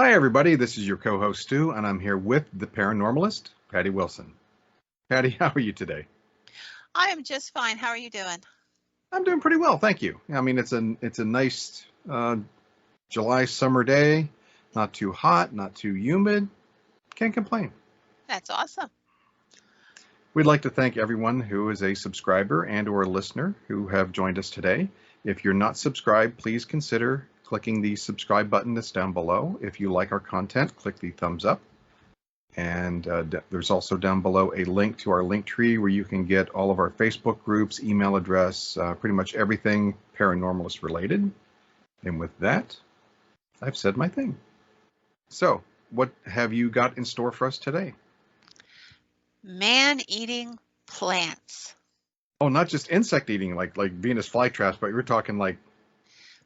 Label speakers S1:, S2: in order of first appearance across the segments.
S1: Hi, everybody. This is your co-host, Stu, and I'm here with the paranormalist, Patty Wilson. Patty, how are you today?
S2: I am just fine. How are you doing?
S1: I'm doing pretty well, thank you. I mean, it's a nice July summer day. Not too hot, not too humid. Can't complain.
S2: That's awesome.
S1: We'd like to thank everyone who is a subscriber and/or listener who have joined us today. If you're not subscribed, please consider clicking the subscribe button that's down below. If you like our content, click the thumbs up. And there's also down below a link to our link tree where you can get all of our Facebook groups, email address, pretty much everything paranormalist related. And with that, I've said my thing. So, what have you got in store for us today?
S2: Man-eating plants.
S1: Oh, not just insect eating like Venus flytraps, but you're talking like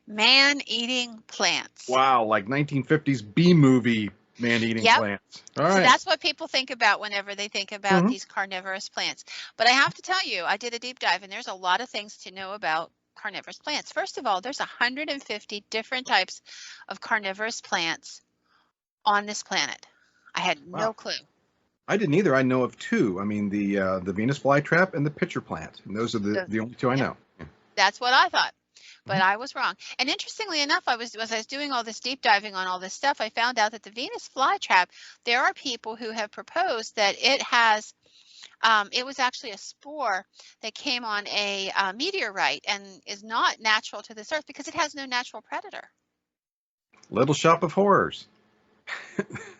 S2: Man-eating plants.
S1: wow, like 1950s B movie man-eating plants. All right.
S2: So that's what people think about whenever they think about these carnivorous plants. But I have to tell you, I did a deep dive, and there's a lot of things to know about carnivorous plants. First of all, there's 150 different types of carnivorous plants on this planet. I had no clue.
S1: I didn't either. I know of two. I mean, the Venus flytrap and the pitcher plant, and those are the only two I know. Yeah.
S2: That's what I thought. But I was wrong. And interestingly enough, as I was doing all this deep diving on all this stuff, I found out that the Venus flytrap, there are people who have proposed that it has, it was actually a spore that came on a meteorite and is not natural to this earth because it has no natural predator.
S1: Little Shop of Horrors.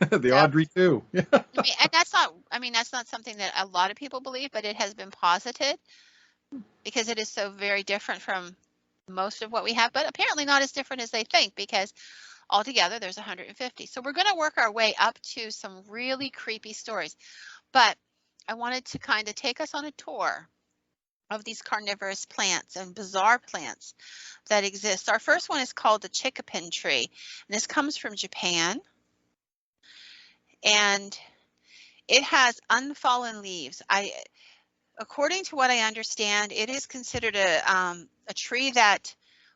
S1: The Audrey too.
S2: And that's not something that a lot of people believe, but it has been posited because it is so very different from most of what we have, but apparently not as different as they think because altogether there's 150. So we're going to work our way up to some really creepy stories. But I wanted to kind of take us on a tour of these carnivorous plants and bizarre plants that exist. Our first one is called the chickapin tree, and this comes from Japan. And it has unfallen leaves. According to what I understand, it is considered a tree that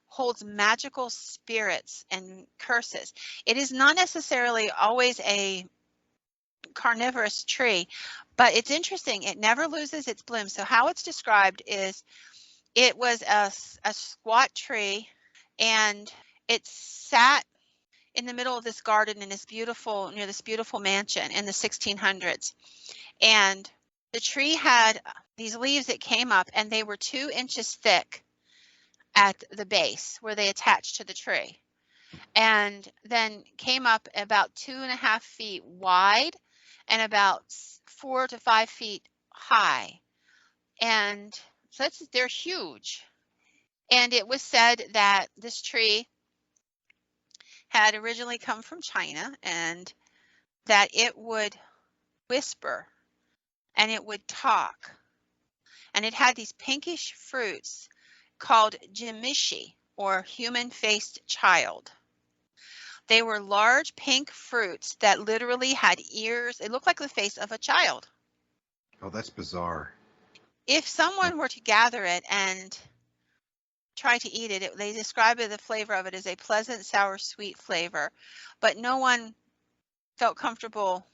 S2: holds magical spirits and curses. It is not necessarily always a carnivorous tree, but it's interesting. It never loses its bloom. So how it's described is it was a squat tree, and it sat in the middle of this garden in this beautiful, near this beautiful mansion in the 1600s. And the tree had these leaves that came up, and they were 2 inches thick at the base where they attached to the tree, and then came up about 2.5 feet wide and about 4 to 5 feet high. And so they're huge. And it was said that this tree had originally come from China, and that it would whisper and it would talk, and it had these pinkish fruits called jimishi, or human-faced child. They were large pink fruits that literally had ears. It looked like the face of a child.
S1: Oh, that's bizarre.
S2: If someone were to gather it and try to eat it, they describe the flavor of it as a pleasant, sour, sweet flavor, but no one felt comfortable,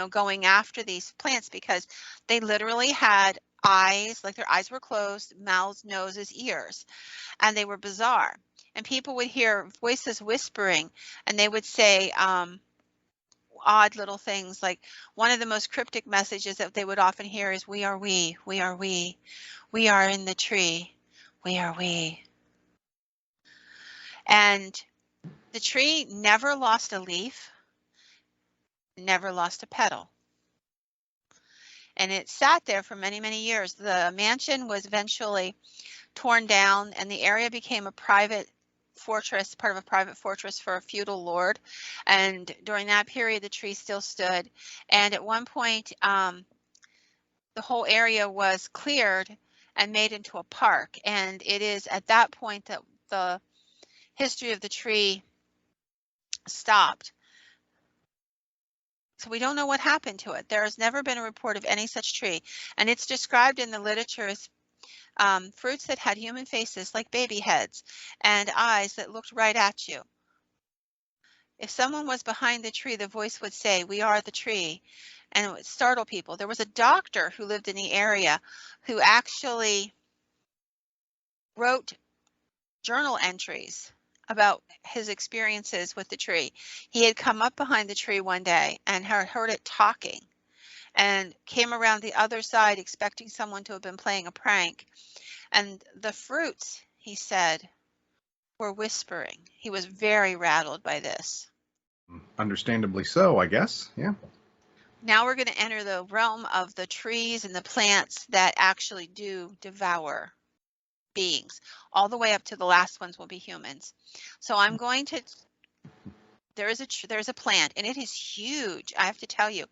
S2: going after these plants because they literally had eyes, like their eyes were closed, mouths, noses, ears, and they were bizarre. And people would hear voices whispering, and they would say odd little things. Like one of the most cryptic messages that they would often hear is, "We are we, we are we, we are in the tree, we are we." And the tree never lost a leaf, never lost a petal. And it sat there for many, many years. The mansion was eventually torn down, and the area became a private fortress, part of a private fortress for a feudal lord. And during that period, the tree still stood. And at one point, the whole area was cleared and made into a park. And it is at that point that the history of the tree stopped. So we don't know what happened to it. There has never been a report of any such tree. And it's described in the literature as fruits that had human faces like baby heads and eyes that looked right at you. If someone was behind the tree, the voice would say, "We are the tree," and it would startle people. There was a doctor who lived in the area who actually wrote journal entries about his experiences with the tree. He had come up behind the tree one day and heard it talking and came around the other side expecting someone to have been playing a prank. And the fruits, he said, were whispering. He was very rattled by this.
S1: Understandably so, I guess. Yeah.
S2: Now we're going to enter the realm of the trees and the plants that actually do devour beings. All the way up to the last ones will be humans. So I'm going to, there's a plant and it is huge, I have to tell you.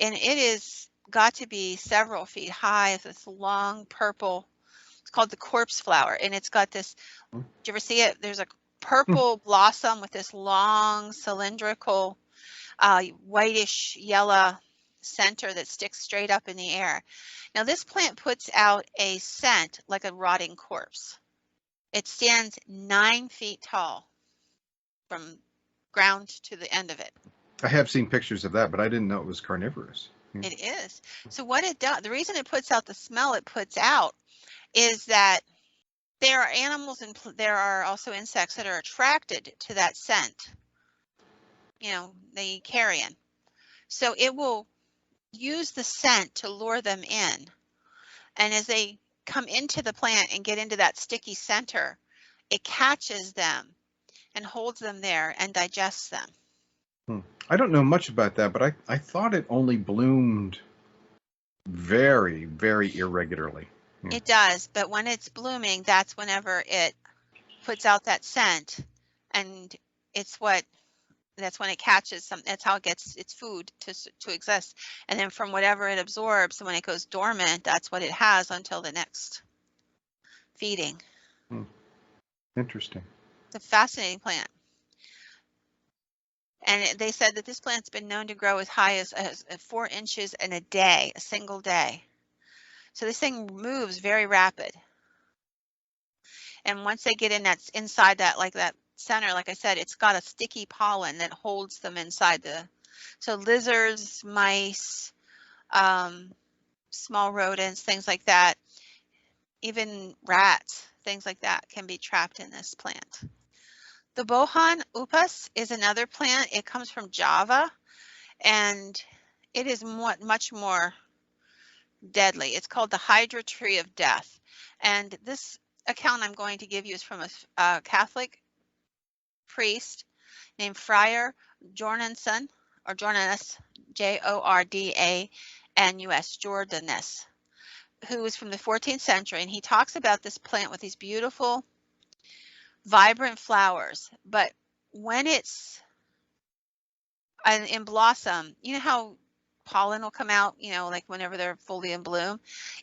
S2: And it is got to be several feet high. It's this long purple, it's called the corpse flower. And it's got this, do you ever see it? There's a purple blossom with this long cylindrical whitish yellow center that sticks straight up in the air. Now this plant puts out a scent like a rotting corpse. It stands 9 feet tall from ground to the end of it.
S1: I have seen pictures of that, but I didn't know it was carnivorous. Yeah.
S2: It is. So what it does, the reason it puts out the smell it puts out is that there are animals and there are also insects that are attracted to that scent. You know, the carrion. So it will use the scent to lure them in. And as they come into the plant and get into that sticky center, it catches them and holds them there and digests them.
S1: I don't know much about that, but I thought it only bloomed very, very irregularly. Yeah.
S2: It does, but when it's blooming, that's whenever it puts out that scent, and that's when it catches some. That's how it gets its food to exist, and then from whatever it absorbs, when it goes dormant, that's what it has until the next feeding.
S1: Interesting.
S2: It's a fascinating plant. And they said that this plant's been known to grow as high as 4 inches in a day, a single day. So this thing moves very rapid. And once they get in that's inside that, like that center, like I said, it's got a sticky pollen that holds them inside so lizards, mice, small rodents, things like that, even rats, things like that can be trapped in this plant. The Bohan upas is another plant. It comes from Java, and it is much more deadly. It's called the Hydra Tree of Death. And this account I'm going to give you is from a Catholic priest named Friar Jordanson, or Jordanus, Jordanus, Jordanus, who is from the 14th century. And he talks about this plant with these beautiful, vibrant flowers. But when it's in blossom, you know how pollen will come out, you know, like whenever they're fully in bloom.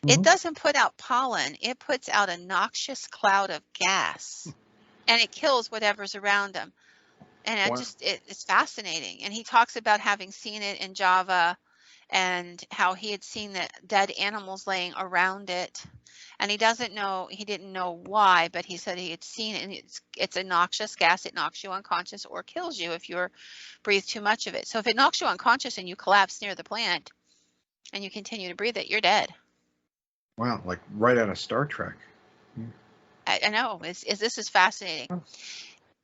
S2: It doesn't put out pollen. It puts out a noxious cloud of gas, and it kills whatever's around them. And it's fascinating. And he talks about having seen it in Java and how he had seen the dead animals laying around it. And he didn't know why, but he said he had seen it, and it's a noxious gas. It knocks you unconscious or kills you if you breathe too much of it. So if it knocks you unconscious and you collapse near the plant and you continue to breathe it, you're dead.
S1: Wow, like right out of Star Trek.
S2: I know, this is fascinating.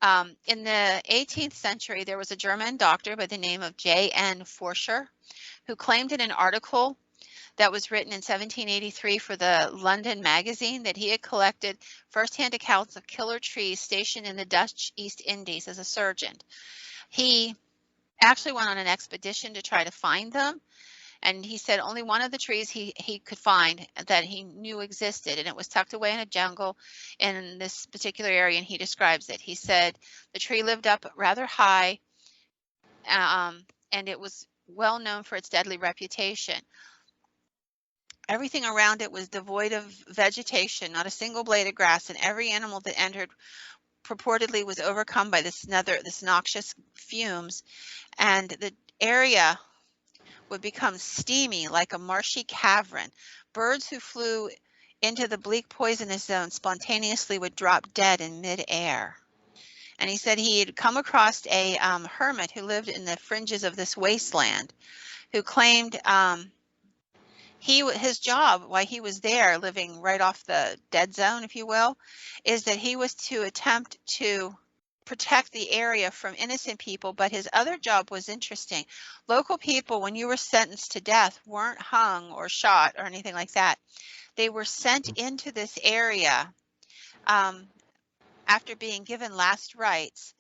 S2: In the 18th century, there was a German doctor by the name of J.N. Forscher who claimed in an article that was written in 1783 for the London Magazine that he had collected firsthand accounts of killer trees stationed in the Dutch East Indies as a surgeon. He actually went on an expedition to try to find them, and he said only one of the trees he could find that he knew existed, and it was tucked away in a jungle in this particular area, and he describes it. He said the tree lived up rather high, and it was well known for its deadly reputation. Everything around it was devoid of vegetation, not a single blade of grass, and every animal that entered purportedly was overcome by this noxious fumes, and the area would become steamy like a marshy cavern. Birds who flew into the bleak poisonous zone spontaneously would drop dead in midair. And he said he had come across a hermit who lived in the fringes of this wasteland, who claimed his job while he was there, living right off the dead zone, if you will, is that he was to attempt to protect the area from innocent people, but his other job was interesting. Local people, when you were sentenced to death, weren't hung or shot or anything like that. They were sent into this area after being given last rites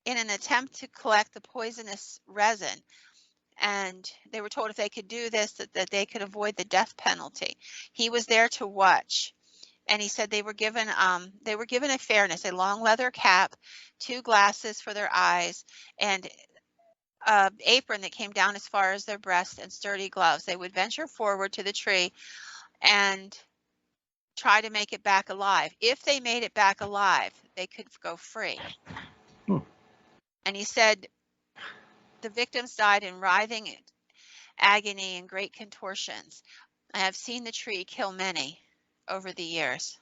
S2: in an attempt to collect the poisonous resin. And they were told if they could do this, that they could avoid the death penalty. He was there to watch. And he said they were given a fairness, a long leather cap, 2 glasses for their eyes, and an apron that came down as far as their breast, and sturdy gloves. They would venture forward to the tree and try to make it back alive. If they made it back alive, they could go free.
S1: Hmm.
S2: And he said the victims died in writhing agony and great contortions. I have seen the tree kill many over the years.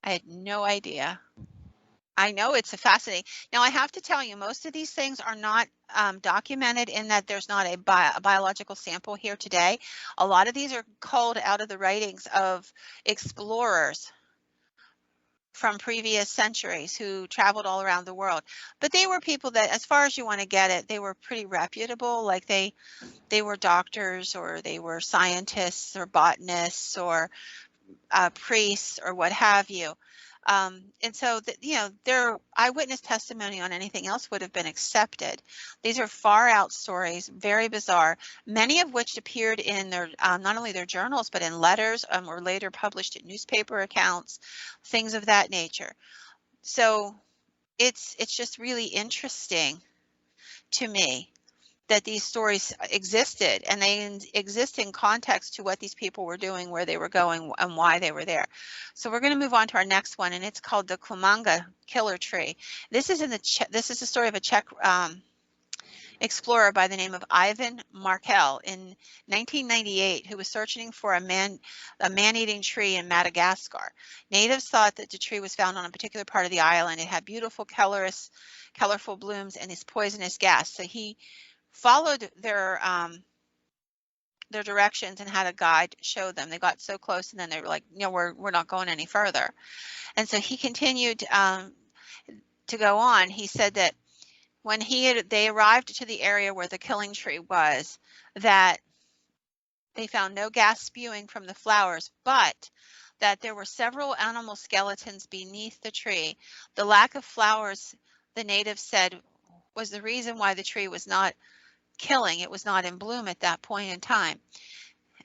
S2: I had no idea. I know it's a fascinating. Now, I have to tell you, most of these things are not documented, in that there's not a biological sample here today. A lot of these are culled out of the writings of explorers from previous centuries who traveled all around the world. But they were people that, as far as you want to get it, they were pretty reputable. Like they were doctors, or they were scientists or botanists or priests or what have you. And so, their eyewitness testimony on anything else would have been accepted. These are far out stories, very bizarre, many of which appeared in their not only their journals, but in letters, or later published in newspaper accounts, things of that nature. So it's just really interesting to me that these stories existed, and they exist in context to what these people were doing, where they were going, and why they were there. So we're going to move on to our next one, and it's called the Kumanga Killer Tree. This is this is the story of a Czech explorer by the name of Ivan Markel in 1998, who was searching for a man-eating tree in Madagascar. Natives thought that the tree was found on a particular part of the island. It had beautiful, colorful blooms and this poisonous gas. So he followed their directions and had a guide show them. They got so close, and then they were like, we're not going any further. And so he continued to go on. He said that when they arrived to the area where the killing tree was, that they found no gas spewing from the flowers, but that there were several animal skeletons beneath the tree. The lack of flowers, the natives said, was the reason why the tree was not killing. It was not in bloom at that point in time.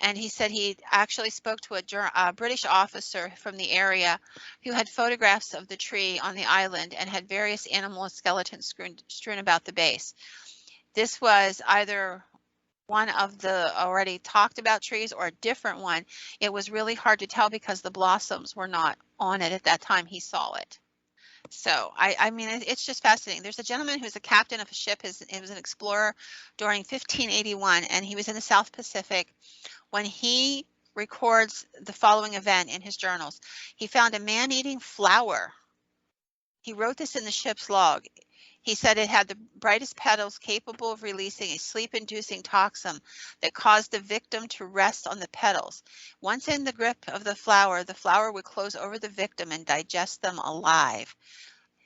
S2: And he said he actually spoke to a British officer from the area who had photographs of the tree on the island and had various animal skeletons strewn about the base. This was either one of the already talked about trees or a different one. It was really hard to tell because the blossoms were not on it at that time he saw it. So, I mean, it's just fascinating. There's a gentleman who's a captain of a ship. He was an explorer during 1581, and he was in the South Pacific when he records the following event in his journals. He found a man-eating flower. He wrote this in the ship's log. He said it had the brightest petals capable of releasing a sleep-inducing toxin that caused the victim to rest on the petals. Once in the grip of the flower would close over the victim and digest them alive.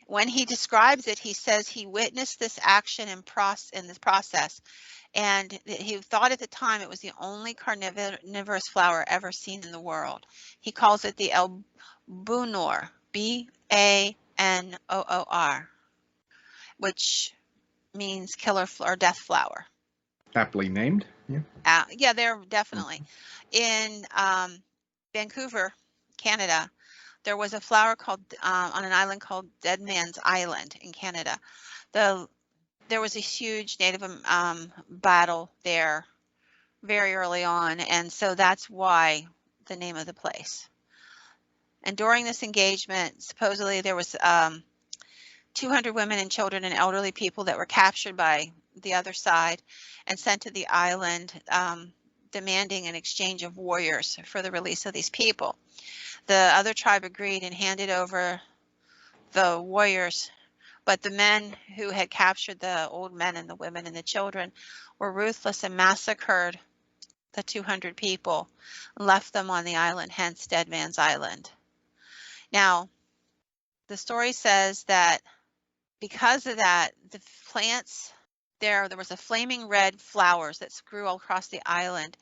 S2: When he describes it, he says he witnessed this action in this process, and he thought at the time it was the only carnivorous flower ever seen in the world. He calls it the Bunor, Bannoor, which means killer or death flower.
S1: Aptly named. Yeah.
S2: Yeah, they're definitely. In Vancouver, Canada, there was a flower called on an island called Dead Man's Island in Canada. There was a huge native battle there very early on, and so that's why the name of the place. And during this engagement, supposedly there was 200 women and children and elderly people that were captured by the other side and sent to the island, demanding an exchange of warriors for the release of these people. The other tribe agreed and handed over the warriors, but the men who had captured the old men and the women and the children were ruthless and massacred the 200 people and left them on the island, hence Dead Man's Island. Now, the story says that because of that, the plants there was a flaming red flowers that grew all across the island.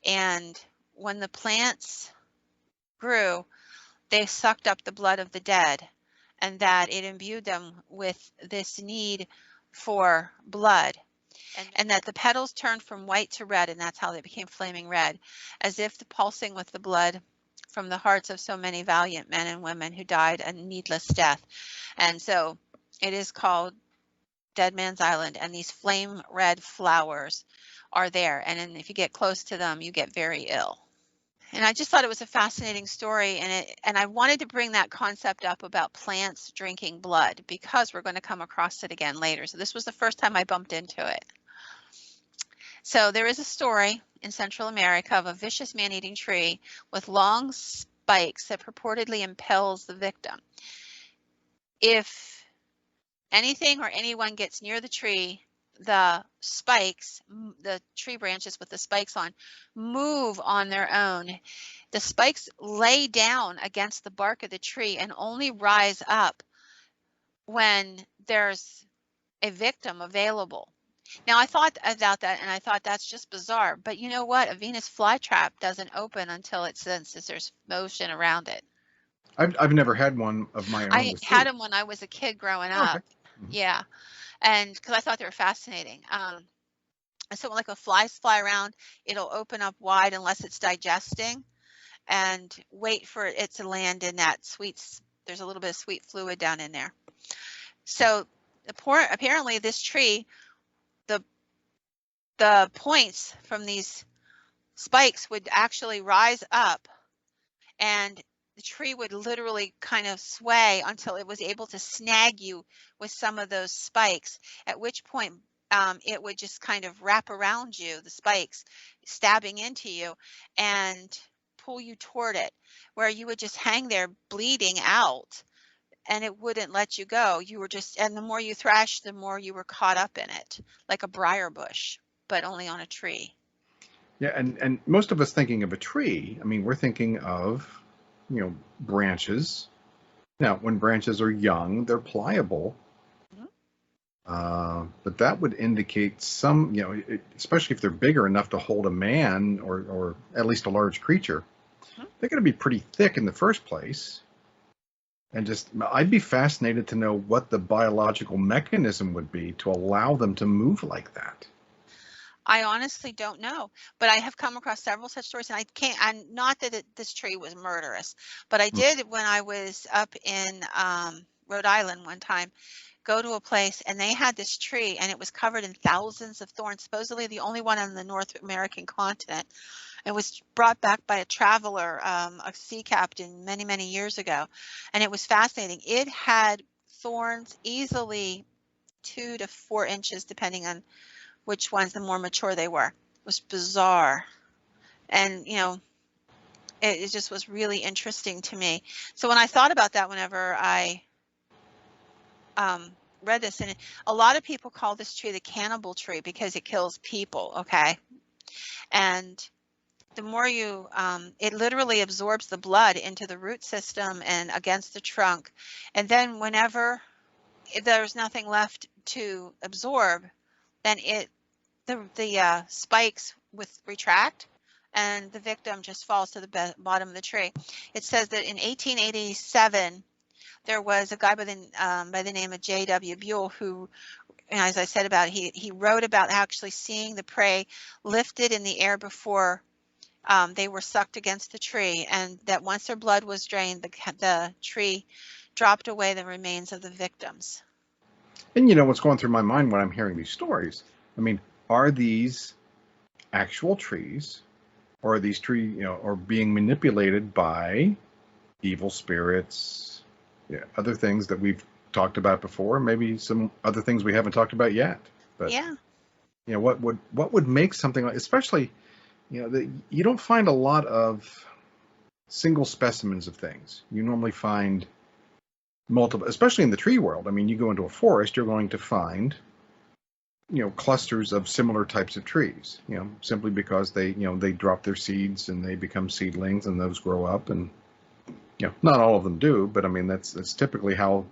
S2: And when the plants grew, they sucked up the blood of the dead, and that it imbued them with this need for blood. And that the petals turned from white to red, and that's how they became flaming red, as if pulsing with the blood from the hearts of so many valiant men and women who died a needless death. And so it is called Dead Man's Island, and these flame red flowers are there. And then if you get close to them, you get very ill. And I just thought it was a fascinating story, and I wanted to bring that concept up about plants drinking blood because we're going to come across it again later. So this was the first time I bumped into it. So there is a story in Central America of a vicious man-eating tree with long spikes that purportedly impels the victim. If anything or anyone gets near the tree, the spikes, the tree branches with the spikes on, move on their own. The spikes lay down against the bark of the tree and only rise up when there's a victim available. Now, I thought about that, and I thought that's just bizarre. But you know what? A Venus flytrap doesn't open until it senses there's motion around it.
S1: I've never had one of my own
S2: I
S1: with
S2: had
S1: fruit.
S2: them when I was a kid growing
S1: Okay.
S2: up. Yeah, and because I thought they were fascinating. So like a flies fly around, it'll open up wide unless it's digesting, and wait for it to land in that there's a little bit of sweet fluid down in there. So apparently this tree, the points from these spikes would actually rise up, and the tree would literally kind of sway until it was able to snag you with some of those spikes, at which point it would just kind of wrap around you, the spikes stabbing into you, and pull you toward it, where you would just hang there bleeding out, and it wouldn't let you go. You were just, and the more you thrashed, the more you were caught up in it, like a briar bush, but only on a tree.
S1: Yeah, and most of us thinking of a tree, I mean, we're thinking of, branches. Now, when branches are young, they're pliable, but that would indicate some, especially if they're bigger enough to hold a man or at least a large creature, they're going to be pretty thick in the first place. And I'd be fascinated to know what the biological mechanism would be to allow them to move like that.
S2: I honestly don't know, but I have come across several such stories, and I can't, and not that this tree was murderous, but I did when I was up in Rhode Island one time, go to a place and they had this tree and it was covered in thousands of thorns, supposedly the only one on the North American continent. It was brought back by a traveler, a sea captain many, many years ago, and it was fascinating. It had thorns easily 2 to 4 inches, depending on which ones, the more mature they were. It was bizarre. And, it just was really interesting to me. So when I thought about that, whenever I read this, and a lot of people call this tree the cannibal tree because it kills people, okay? And the more it literally absorbs the blood into the root system and against the trunk. And then whenever there's nothing left to absorb, then the spikes retract, and the victim just falls to the bottom of the tree. It says that in 1887, there was a guy by the name of J.W. Buell who, as I said about, he wrote about actually seeing the prey lifted in the air before they were sucked against the tree, and that once their blood was drained, the tree dropped away the remains of the victims.
S1: And what's going through my mind when I'm hearing these stories? I mean, are these actual trees, or are these trees, or being manipulated by evil spirits, other things that we've talked about before, maybe some other things we haven't talked about yet? But
S2: yeah,
S1: what would make something like, especially, you don't find a lot of single specimens of things. You normally find multiple, especially in the tree world. I mean, you go into a forest, you're going to find, clusters of similar types of trees, simply because they drop their seeds and they become seedlings and those grow up. And, not all of them do, but I mean, that's typically how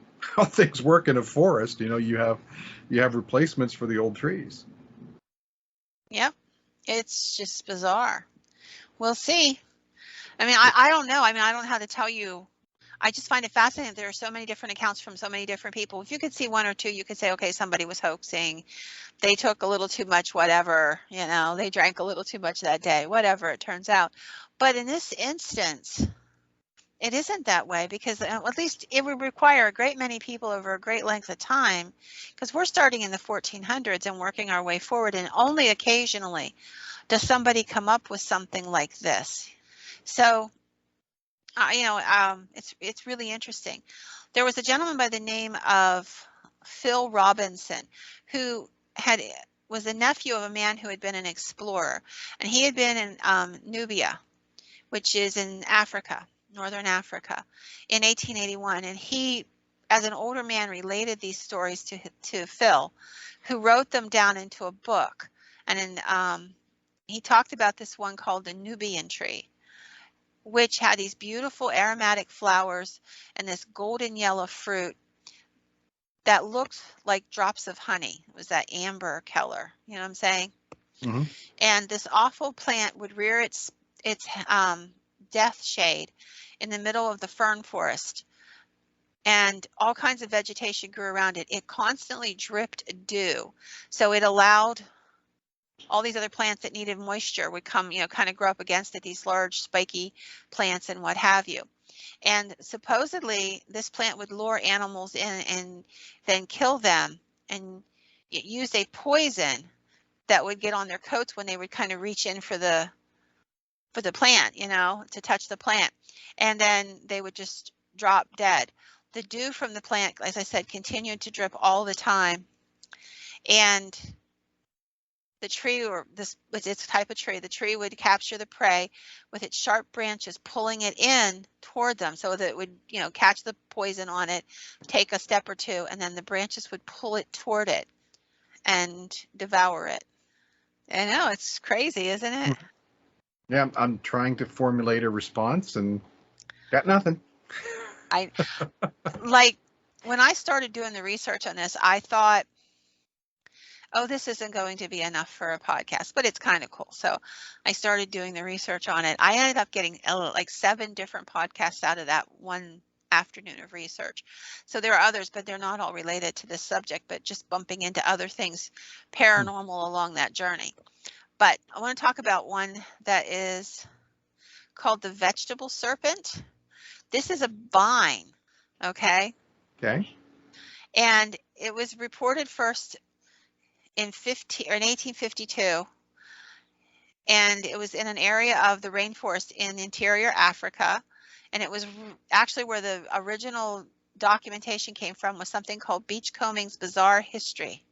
S1: things work in a forest. You have replacements for the old trees.
S2: Yep. It's just bizarre. We'll see. I mean, I don't know. I mean, I don't know how to tell you. I just find it fascinating. There are so many different accounts from so many different people. If you could see one or two, you could say, okay, somebody was hoaxing. They took a little too much, whatever, they drank a little too much that day, whatever it turns out. But in this instance, it isn't that way, because at least it would require a great many people over a great length of time, because we're starting in the 1400s and working our way forward, and only occasionally does somebody come up with something like this. So, it's really interesting. There was a gentleman by the name of Phil Robinson who had was the nephew of a man who had been an explorer, and he had been in Nubia, which is in Africa, northern Africa, in 1881. And he, as an older man, related these stories to Phil, who wrote them down into a book. And he talked about this one called the Nubian tree, which had these beautiful aromatic flowers and this golden yellow fruit that looked like drops of honey. It was that amber color, you know what I'm saying?
S1: Mm-hmm.
S2: And this awful plant would rear its death shade in the middle of the fern forest, and all kinds of vegetation grew around it. It constantly dripped dew, so it allowed all these other plants that needed moisture would come, kind of grow up against it, these large spiky plants and what have you. And supposedly this plant would lure animals in and then kill them, and it used a poison that would get on their coats when they would kind of reach in for the plant, to touch the plant, and then they would just drop dead. The dew from the plant, as I said, continued to drip all the time, and the tree, or this was its type of tree, the tree would capture the prey with its sharp branches, pulling it in toward them so that it would, catch the poison on it, take a step or two, and then the branches would pull it toward it and devour it. I know, it's crazy, isn't it?
S1: Yeah, I'm trying to formulate a response and got nothing.
S2: I like when I started doing the research on this, I thought, oh, this isn't going to be enough for a podcast, but it's kind of cool. So I started doing the research on it. I ended up getting like 7 different podcasts out of that one afternoon of research. So there are others, but they're not all related to this subject, but just bumping into other things paranormal along that journey. But I want to talk about one that is called the vegetable serpent. This is a vine, okay?
S1: Okay.
S2: And it was reported first in 1852, and it was in an area of the rainforest in interior Africa, and it was actually where the original documentation came from, was something called Beachcombing's Bizarre History.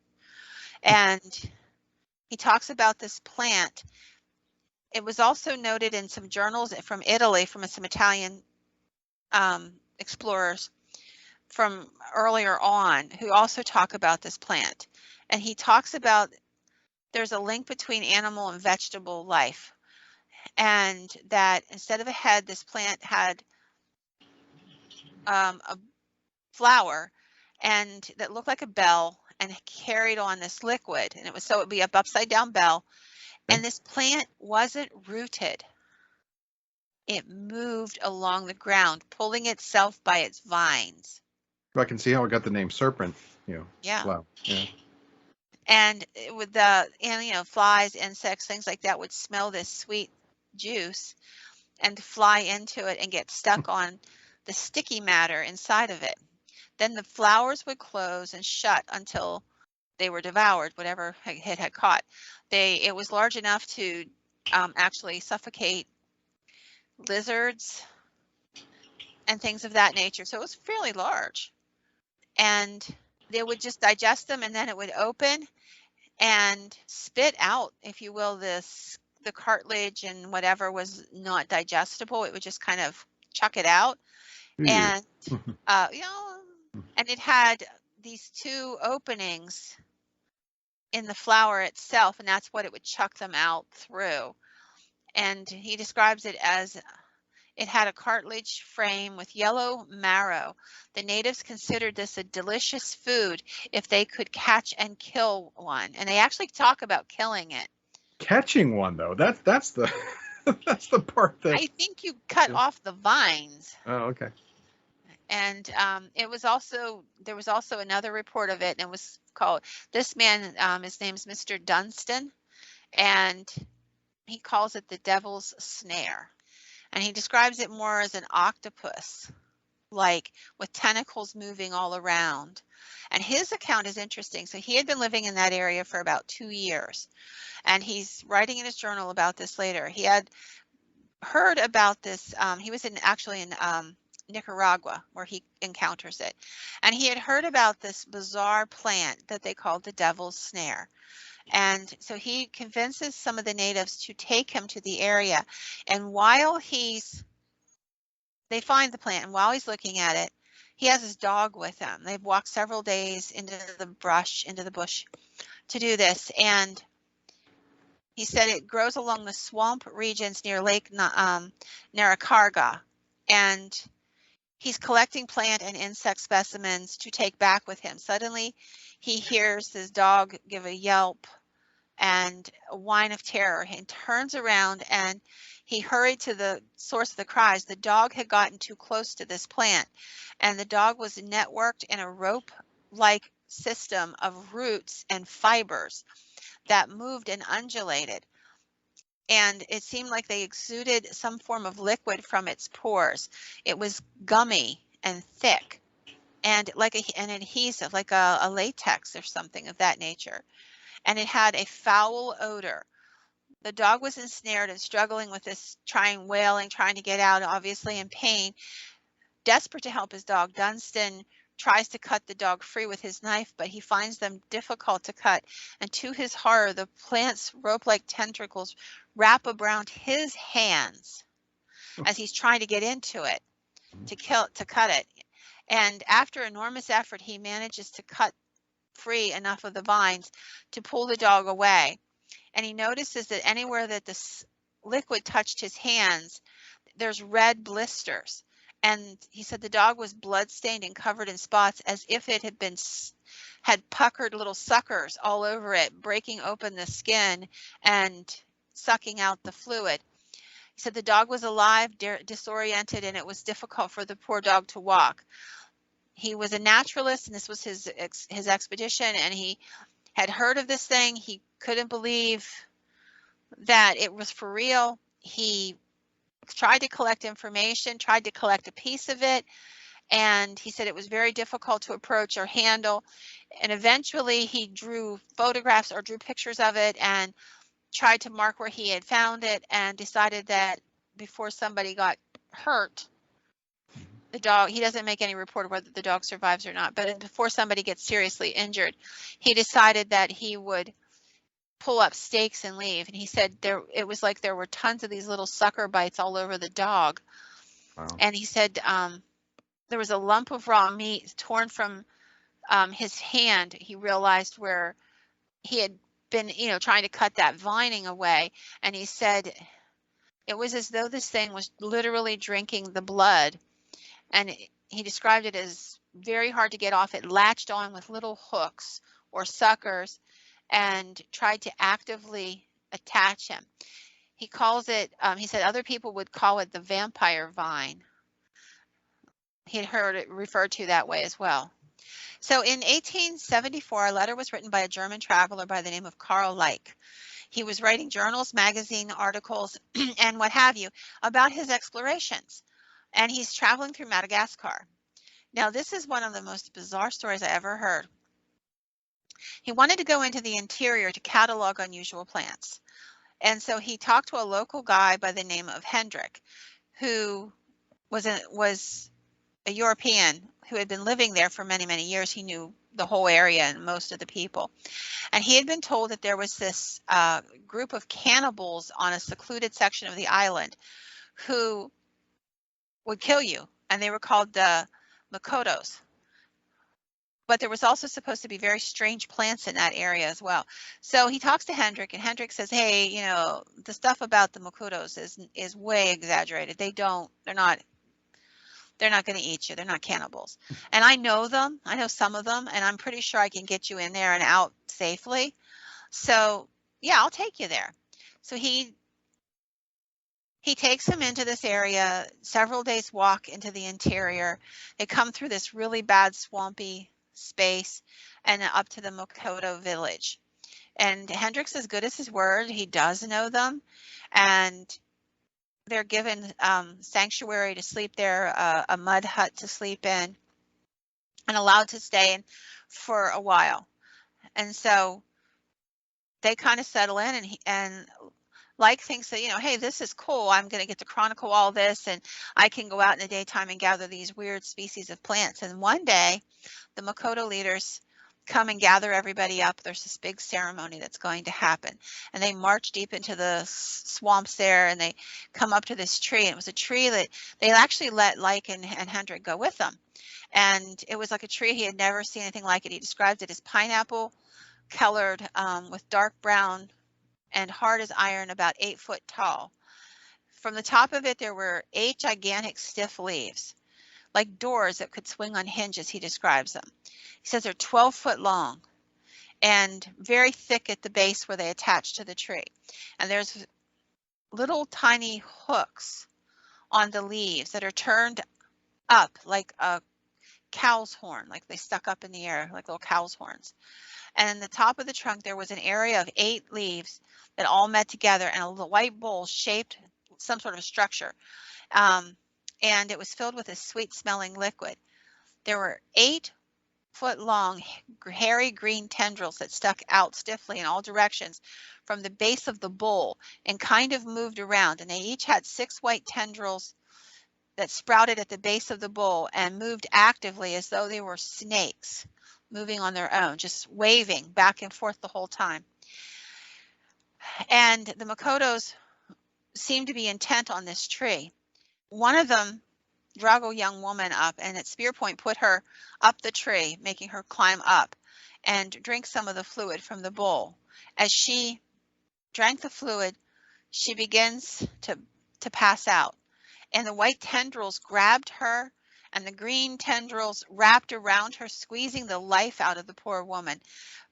S2: And he talks about this plant. It was also noted in some journals from Italy, from some Italian explorers from earlier on, who also talk about this plant. And he talks about there's a link between animal and vegetable life, and that instead of a head, this plant had a flower and that looked like a bell and carried on this liquid, and it would be an upside down bell.
S1: Okay.
S2: And this plant wasn't rooted. It moved along the ground, pulling itself by its vines.
S1: I can see how it got the name serpent.
S2: Yeah.
S1: Wow. Yeah.
S2: And with flies, insects, things like that would smell this sweet juice and fly into it and get stuck on the sticky matter inside of it. Then the flowers would close and shut until they were devoured, whatever it had caught. It was large enough to actually suffocate lizards and things of that nature. So it was fairly large. And they would just digest them, and then it would open and spit out, if you will, the cartilage and whatever was not digestible. It would just kind of chuck it out.
S1: Ew.
S2: And and it had these two openings in the flower itself, and that's what it would chuck them out through. And he describes it as it had a cartilage frame with yellow marrow. The natives considered this a delicious food if they could catch and kill one. And they actually talk about killing it.
S1: Catching one though, that's the that's the part that.
S2: I think you cut off the vines.
S1: Oh, okay.
S2: And it was also, there was also another report of it, and it was called, this man, his name's Mr. Dunstan, and he calls it the devil's snare. And he describes it more as an octopus, like with tentacles moving all around. And his account is interesting. So he had been living in that area for about 2 years, and he's writing in his journal about this later. He had heard about this. He was actually in Nicaragua, where he encounters it. And he had heard about this bizarre plant that they called the devil's snare. And so he convinces some of the natives to take him to the area. And while they find the plant, and while he's looking at it, he has his dog with him. They've walked several days into the bush to do this. And he said it grows along the swamp regions near Lake Narakarga. And he's collecting plant and insect specimens to take back with him. Suddenly, he hears his dog give a yelp and a whine of terror, and turns around, and he hurried to the source of the cries. The dog had gotten too close to this plant, and the dog was networked in a rope-like system of roots and fibers that moved and undulated. And it seemed like they exuded some form of liquid from its pores. It was gummy and thick, and like an adhesive, like a latex or something of that nature. And it had a foul odor. The dog was ensnared and struggling with this, wailing, trying to get out, obviously in pain. Desperate to help his dog, Dunstan tries to cut the dog free with his knife, but he finds them difficult to cut. And to his horror, the plant's rope-like tentacles wrap around his hands as he's trying to get into it, to cut it. And after enormous effort, he manages to cut free enough of the vines to pull the dog away. And he notices that anywhere that this liquid touched his hands, there's red blisters. And he said the dog was bloodstained and covered in spots, as if it had puckered little suckers all over it, breaking open the skin and sucking out the fluid. He said the dog was alive, disoriented, and it was difficult for the poor dog to walk. He was a naturalist, and this was his expedition, and he had heard of this thing. He couldn't believe that it was for real. He tried to collect information, tried to collect a piece of it, and he said it was very difficult to approach or handle. And eventually he drew photographs or drew pictures of it and tried to mark where he had found it, and decided that before somebody got hurt, the dog, he doesn't make any report of whether the dog survives or not, but before somebody gets seriously injured, he decided that he would pull up stakes and leave. And he said it was like there were tons of these little sucker bites all over the dog.
S1: Wow.
S2: And he said there was a lump of raw meat torn from his hand. He realized where he had been, trying to cut that vining away. And he said it was as though this thing was literally drinking the blood. And he described it as very hard to get off. It latched on with little hooks or suckers and tried to actively attach him. He calls it, he said other people would call it the vampire vine. He had heard it referred to that way as well. So in 1874, a letter was written by a German traveler by the name of Karl Leich. He was writing journals, magazine articles, and what have you about his explorations. And he's traveling through Madagascar. Now, this is one of the most bizarre stories I ever heard. He wanted to go into the interior to catalog unusual plants. And so he talked to a local guy by the name of Hendrik, who was a European who had been living there for many, many years. He knew the whole area and most of the people. And he had been told that there was this group of cannibals on a secluded section of the island who would kill you. And they were called the Makotos. but there was also supposed to be very strange plants in that area as well. So he talks to Hendrik, and Hendrik says, "Hey, you know, the stuff about the Makutos is way exaggerated. They're not going to eat you. They're not cannibals. And I know them. I know some of them, and I'm pretty sure I can get you in there and out safely. So, yeah, I'll take you there." So he takes him into this area, several days walk into the interior. They come through this really bad swampy space and up to the Makoto village. And Hendrik's as good as his word. He does know them. And they're given sanctuary to sleep there, a mud hut to sleep in, and allowed to stay in for a while. And so they kind of settle in, and like thinks that, you know, hey, this is cool. I'm going to get to chronicle all this, and I can go out in the daytime and gather these weird species of plants. And one day, the Makoto leaders come and gather everybody up. There's this big ceremony that's going to happen. And they march deep into the swamps there, and they come up to this tree. And it was a tree that they actually let Lyke and Hendrik go with them. And it was like a tree he had never seen anything like it. He described it as pineapple colored with dark brown and hard as iron, about 8 foot tall. From the top of it, there were 8 gigantic stiff leaves, like doors that could swing on hinges, he describes them. He says they're 12 foot long and very thick at the base where they attach to the tree. And there's little tiny hooks on the leaves that are turned up like a cow's horn, like they stuck up in the air like little cow's horns. And in the top of the trunk, there was an area of 8 leaves that all met together in a white bowl shaped some sort of structure. And it was filled with a sweet smelling liquid. There were 8 foot long hairy green tendrils that stuck out stiffly in all directions from the base of the bowl and kind of moved around. And they each had 6 white tendrils that sprouted at the base of the bowl and moved actively as though they were snakes moving on their own, just waving back and forth the whole time. And the Makotos seemed to be intent on this tree. One of them drug a young woman up, and at spear point put her up the tree, making her climb up and drink some of the fluid from the bowl. As she drank the fluid, she begins to pass out, and the white tendrils grabbed her, and the green tendrils wrapped around her, squeezing the life out of the poor woman.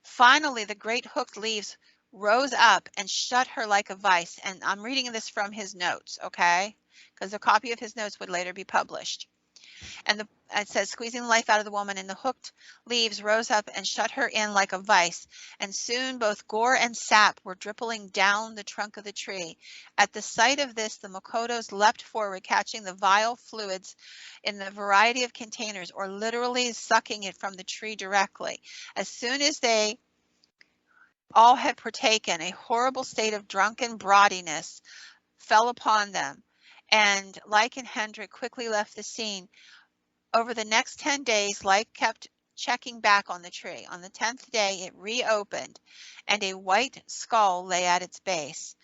S2: Finally, the great hooked leaves rose up and shut her like a vice. And I'm reading this from his notes, okay? Because a copy of his notes would later be published. And it says, squeezing the life out of the woman, and the hooked leaves rose up and shut her in like a vice. And soon both gore and sap were dripping down the trunk of the tree. At the sight of this, the Makotos leapt forward, catching the vile fluids in the variety of containers, or literally sucking it from the tree directly. As soon as they all had partaken, a horrible state of drunken broadiness fell upon them, and Lyke and Hendrik quickly left the scene. Over the next 10 days, Lyke kept checking back on the tree. On the 10th day, it reopened, and a white skull lay at its base.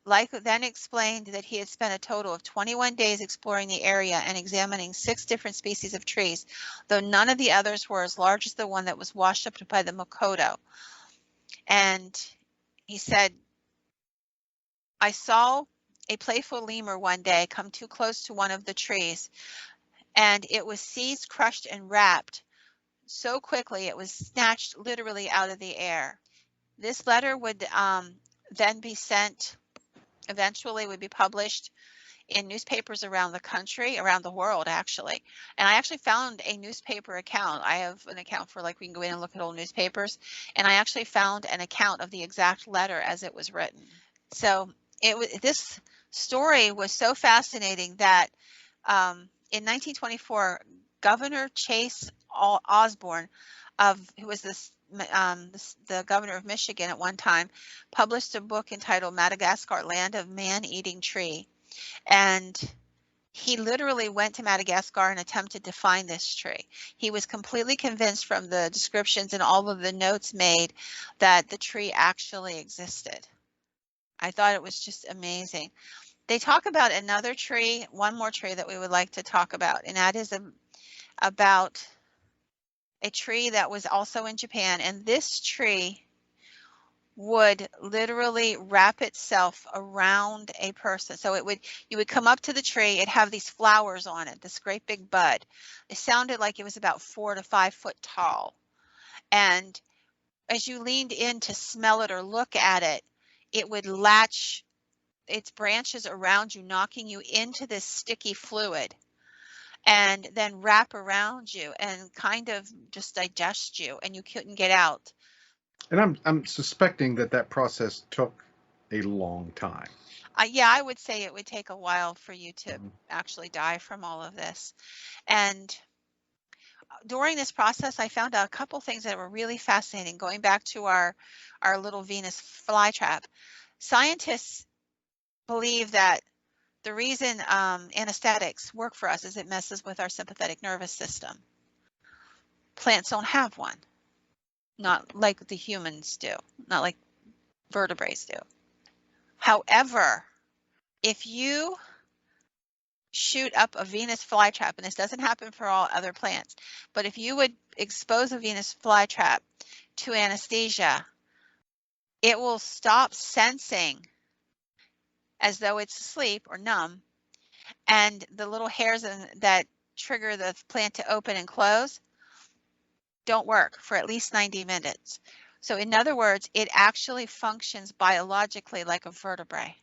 S2: Lyke then explained that he had spent a total of 21 days exploring the area and examining 6 different species of trees, though none of the others were as large as the one that was washed up by the Makoto. And he said, I saw a playful lemur one day come too close to one of the trees, and it was seized, crushed, and wrapped so quickly it was snatched literally out of the air. This letter would then be sent, eventually would be published in newspapers around the country, around the world actually. And I actually found a newspaper account. I have an account for, like, we can go in and look at old newspapers, and I actually found an account of the exact letter as it was written. So this story was so fascinating that in 1924, Governor Chase Osborne, who was the governor of Michigan at one time, published a book entitled Madagascar, Land of Man-Eating Tree. And he literally went to Madagascar and attempted to find this tree. He was completely convinced from the descriptions and all of the notes made that the tree actually existed. I thought it was just amazing. They talk about another tree, one more tree that we would like to talk about, and that is about a tree that was also in Japan, and this tree would literally wrap itself around a person. So you would come up to the tree, it'd have these flowers on it, this great big bud. It sounded like it was about 4 to 5 foot tall. And as you leaned in to smell it or look at it, it would latch its branches around you, knocking you into this sticky fluid, and then wrap around you and kind of just digest you, and you couldn't get out.
S1: And I'm suspecting that process took a long time.
S2: Yeah, I would say it would take a while for you to
S1: Mhm.
S2: actually die from all of this. And during this process, I found out a couple things that were really fascinating. Going back to our little Venus flytrap, scientists believe that the reason anesthetics work for us is it messes with our sympathetic nervous system. Plants don't have one, not like the humans do, not like vertebrates do. However, if you shoot up a Venus flytrap, and this doesn't happen for all other plants, but if you would expose a Venus flytrap to anesthesia, it will stop sensing as though it's asleep or numb, and the little hairs that trigger the plant to open and close don't work for at least 90 minutes. So in other words, it actually functions biologically like a vertebrae.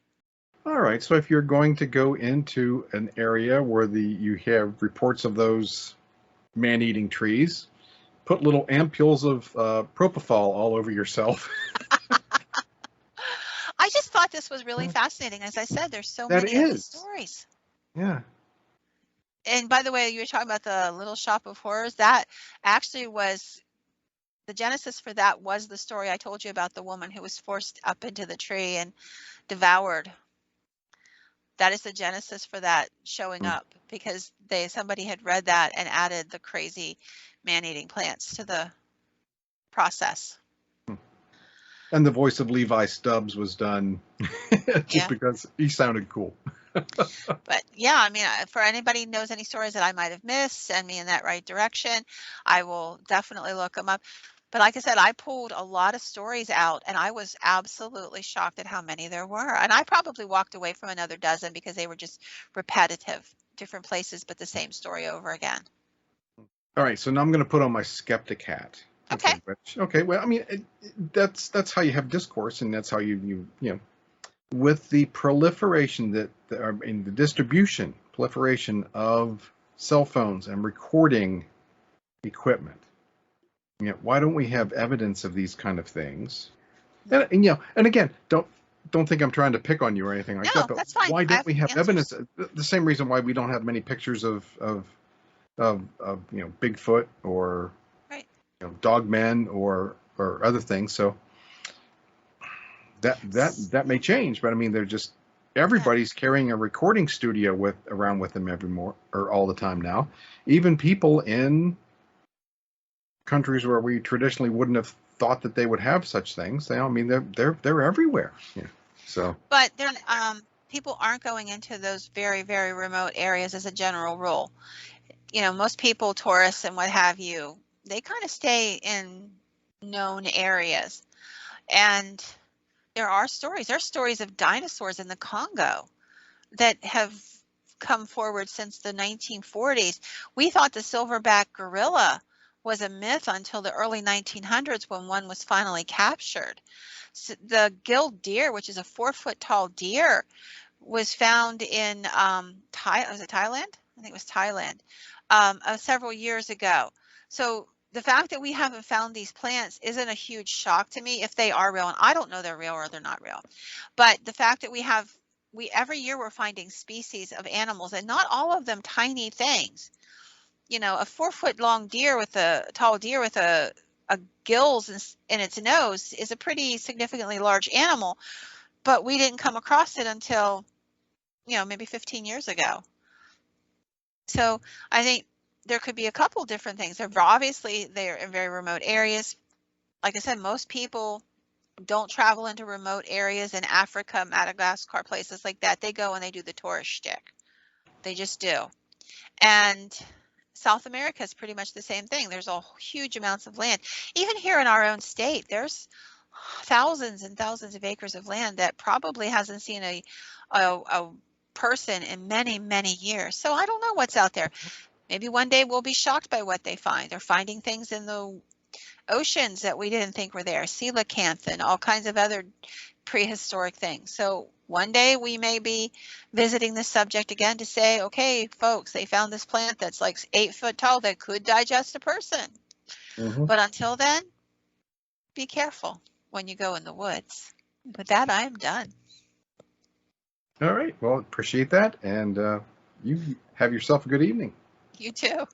S1: All right, so if you're going to go into an area where you have reports of those man-eating trees, put little ampules of propofol all over yourself.
S2: I just thought this was really fascinating. As I said, there's so
S1: That
S2: many of these
S1: is.
S2: stories.
S1: Yeah.
S2: And by the way, you were talking about the Little Shop of Horrors. That actually was the genesis for that was the story I told you about the woman who was forced up into the tree and devoured. That is the genesis for that showing
S1: Mm.
S2: up because somebody had read that and added the crazy man-eating plants to the process.
S1: And the voice of Levi Stubbs was done just
S2: Yeah.
S1: because he sounded cool.
S2: But yeah, I mean, for anybody who knows any stories that I might have missed, send me in that right direction. I will definitely look them up. But like I said, I pulled a lot of stories out and I was absolutely shocked at how many there were. And I probably walked away from another dozen because they were just repetitive, different places, but the same story over again.
S1: All right, so now I'm going to put on my skeptic hat.
S2: Okay.
S1: Okay. Well, I mean, that's how you have discourse, and that's how you know, with the proliferation in the distribution proliferation of cell phones and recording equipment. You know, why don't we have evidence of these kind of things? And you know, and again, don't think I'm trying to pick on you or anything like
S2: No,
S1: that, but
S2: that's fine.
S1: why
S2: I
S1: don't
S2: have
S1: we have
S2: answers.
S1: evidence? The same reason why we don't have many pictures of you know, Bigfoot or
S2: Right.
S1: you know, dog men or other things. So that may change, but I mean, they're just
S2: Yeah.
S1: everybody's carrying a recording studio around with them all the time now. Even people in countries where we traditionally wouldn't have thought that they would have such things. I mean, they're everywhere. Yeah. So.
S2: But then people aren't going into those very, very remote areas as a general rule. You know, most people, tourists and what have you, they kind of stay in known areas. And there are stories. There are stories of dinosaurs in the Congo that have come forward since the 1940s. We thought the silverback gorilla was a myth until the early 1900s when one was finally captured. So the gilled deer, which is a 4-foot tall deer, was found in was it Thailand? I think it was Thailand, several years ago. So the fact that we haven't found these plants isn't a huge shock to me if they are real, and I don't know they're real or they're not real. But the fact that we every year we're finding species of animals, and not all of them tiny things. You know, a 4-foot long deer with a tall deer with a gills in its nose is a pretty significantly large animal, but we didn't come across it until, you know, maybe 15 years ago. So I think there could be a couple different things. They're in very remote areas. Like I said, most people don't travel into remote areas in Africa, Madagascar, places like that. They go and they do the tourist shtick. They just do. And South America is pretty much the same thing. There's a huge amounts of land. Even here in our own state, there's thousands and thousands of acres of land that probably hasn't seen a person in many, many years. So I don't know what's out there. Maybe one day we'll be shocked by what they find. They're finding things in the oceans that we didn't think were there, coelacanth and all kinds of other prehistoric things. So one day we may be visiting this subject again to say, okay, folks, they found this plant that's like 8 foot tall that could digest a person. But until then, be careful when you go in the woods. With that, I am done.
S1: All right. Well, appreciate that. And you have yourself a good evening.
S2: You too.